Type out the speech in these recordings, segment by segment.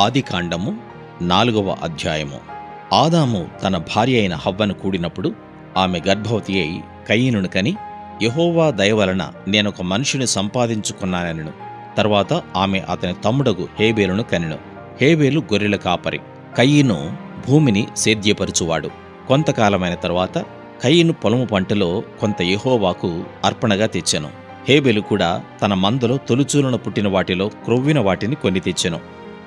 ఆదికాండము 4వ అధ్యాయము. ఆదాము తన భార్య అయిన హవ్వను కూడినప్పుడు ఆమె గర్భవతి అయి కయీనును కని, యెహోవా దయవలన నేనొక మనిషిని సంపాదించుకున్నానెను. తరువాత ఆమె అతని తమ్ముడగు హేబేలును కనెను. హేబేలు గొర్రెల కాపరి, కయీను భూమిని సేద్యపరచువాడు. కొంతకాలమైన తరువాత కయీను పొలము పంటలో కొంత యెహోవాకు అర్పణగా తెచ్చెను. హేబేలు కూడా తన మందలో తొలిచూలున పుట్టిన వాటిలో క్రొవ్విన వాటిని కొన్ని తెచ్చెను.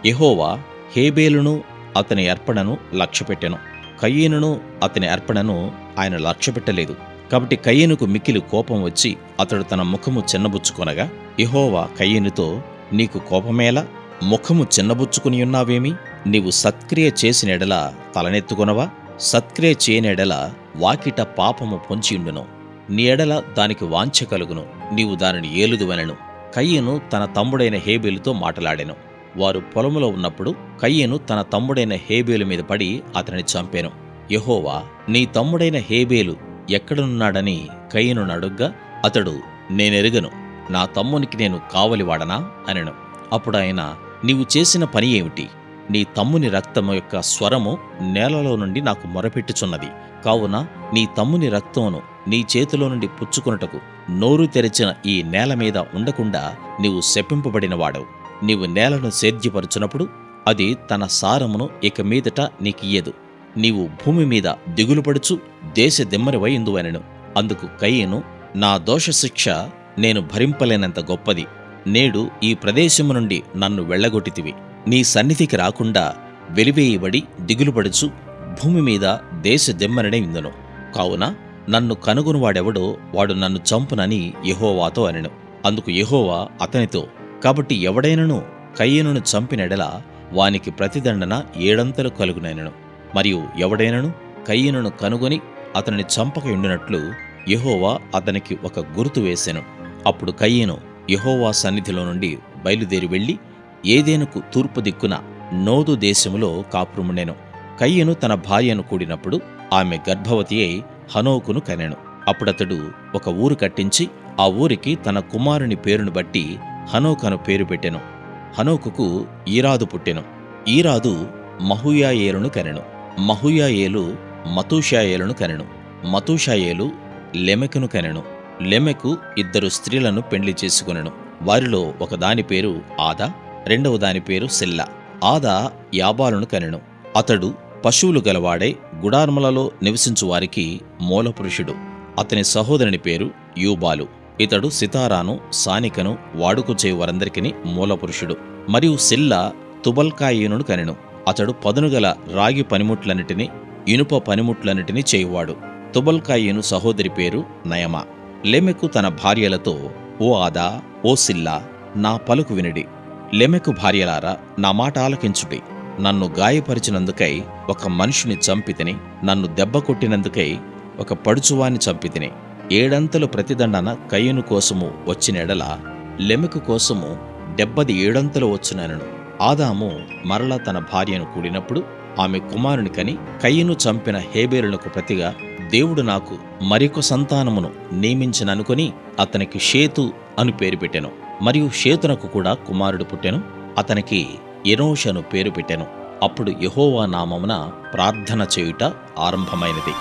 యెహోవా హేబేలును అతని అర్పణను లక్ష్యపెట్టెను, కయీనును అతని అర్పణను ఆయన లక్ష్యపెట్టలేదు. కాబట్టి కయీనుకు మిక్కిలి కోపం వచ్చి అతడు తన ముఖము చిన్నబుచ్చుకొనగా, యెహోవా కయీనుతో, నీకు కోపమేలా? ముఖము చిన్నబుచ్చుకునియున్నావేమి? నీవు సత్క్రియ చేసిన ఎడల తలనెత్తుకొనవా? సత్క్రియ చేయని ఎడల వాకిట పాపము పొంచియుండును. నీ ఎడల దానికి వాంఛ కలుగును, నీవు దానిని ఏలుదువనెను. కయీను తన తమ్ముడైన హేబేలుతో మాటలాడెను. వారు పొలములో ఉన్నప్పుడు కయీను తన తమ్ముడైన హేబేలు మీద పడి అతనిని చంపెను. యెహోవా, నీ తమ్ముడైన హేబేలు ఎక్కడనున్నాడని కయీనును అడుగ్గా, అతడు, నేనెరుగను, నా తమ్మునికి నేను కావలివాడనా అనెను. అప్పుడాయన, నీవు చేసిన పని ఏమిటి? నీ తమ్ముని రక్తము యొక్క స్వరము నేలలో నుండి నాకు మొరపెట్టుచున్నది. కావున నీ తమ్ముని రక్తమును నీ చేతిలో నుండి పుచ్చుకొనుటకు నోరు తెరిచిన ఈ నేల మీద ఉండకుండా నీవు శపింపబడిన వాడవు. నీవు నేలను సేద్యపరచునప్పుడు అది తన సారమును ఇక మీదట నీకియ్యదు. నీవు భూమి మీద దిగులుపడుచు దేశ దిమ్మరివై ఇందువనెను. అందుకు కయీను, నా దోషశిక్ష నేను భరింపలేనంత గొప్పది. నేడు ఈ ప్రదేశము నుండి నన్ను వెళ్ళగొట్టితివి. నీ సన్నిధికి రాకుండా వెలివేయబడి దిగులుపడుచు భూమి మీద దేశ దిమ్మరినే ఇందును. కావున నన్ను కనుగొనువాడెవడో వాడు నన్ను చంపునని యెహోవాతో అనెను. అందుకు యెహోవా అతనితో, కాబట్టి ఎవడైనను కయీనును చంపినెడల వానికి ప్రతిదండన 7 కలుగునెను. మరియు ఎవడైనను కయీనును కనుగొని అతనిని చంపకయుండునట్లు యెహోవా అతనికి ఒక గుర్తు వేసెను. అప్పుడు కయీను యెహోవా సన్నిధిలో నుండి బయలుదేరి వెళ్లి ఏదెనుకు తూర్పు దిక్కున నోదు దేశములో కాపురముండెను. కయీను తన భార్యను కూడినప్పుడు ఆమె గర్భవతి అయి హనోకును కనెను. అప్పుడతడు ఒక ఊరు కట్టించి ఆ ఊరికి తన కుమారుని పేరును బట్టి హనోకు అను పేరు పెట్టెను. హనోకుకు ఈరాదు పుట్టెను. ఈరాదు మహూయాయేలును కనెను. మహూయాయేలు మతూషాయేలును కనెను. మతూషాయేలు లెమెకును కనెను. లెమెకు 2 స్త్రీలను పెండ్లి చేసుకొనెను. వారిలో ఒక దాని పేరు ఆదా, రెండవ దాని పేరు సిల్లా. ఆదా యాబాలును కనెను. అతడు పశువులు గలవాడై గుడారములలో నివసించు వారికి మూలపురుషుడు. అతని సహోదరుని పేరు యూబాలు. ఇతడు సితారాను, సానికను వాడుక చేయు వారందరికీ మూలపురుషుడు. మరియు సిల్లా తుబల్కాయీనును కనెను. అతడు పదునుగల రాగి పనిముట్లన్నిటినీ ఇనుప పనిముట్లన్నిటినీ చేయువాడు. తుబల్కాయీను సహోదరి పేరు నయమా. లెమెకు తన భార్యలతో, ఓ ఆదా, ఓ సిల్లా, నా పలుకు వినుడి. లెమెకు భార్యలారా, నా మాట ఆలకించుడి. నన్ను గాయపరిచినందుకై ఒక మనిషిని చంపితిని, నన్ను దెబ్బ కొట్టినందుకై ఒక పడుచువాన్ని చంపితిని. 7 ప్రతిదండన కయీను కోసము వచ్చిన ఎడల లెమెకు కోసము 77 వచ్చునెను. ఆదాము మరలా తన భార్యను కూడినప్పుడు ఆమె కుమారుని కని, కయీను చంపిన హేబేలునకు ప్రతిగా దేవుడు నాకు మరొక సంతానమును నియమించననుకొని అతనికి షేతు అని పేరు పెట్టెను. మరియు షేతునకు కూడా కుమారుడు పుట్టెను. అతనికి ఎనోషు అను పేరు పెట్టెను. అప్పుడు యెహోవా నామమున ప్రార్థన చేయుట ఆరంభమైనది.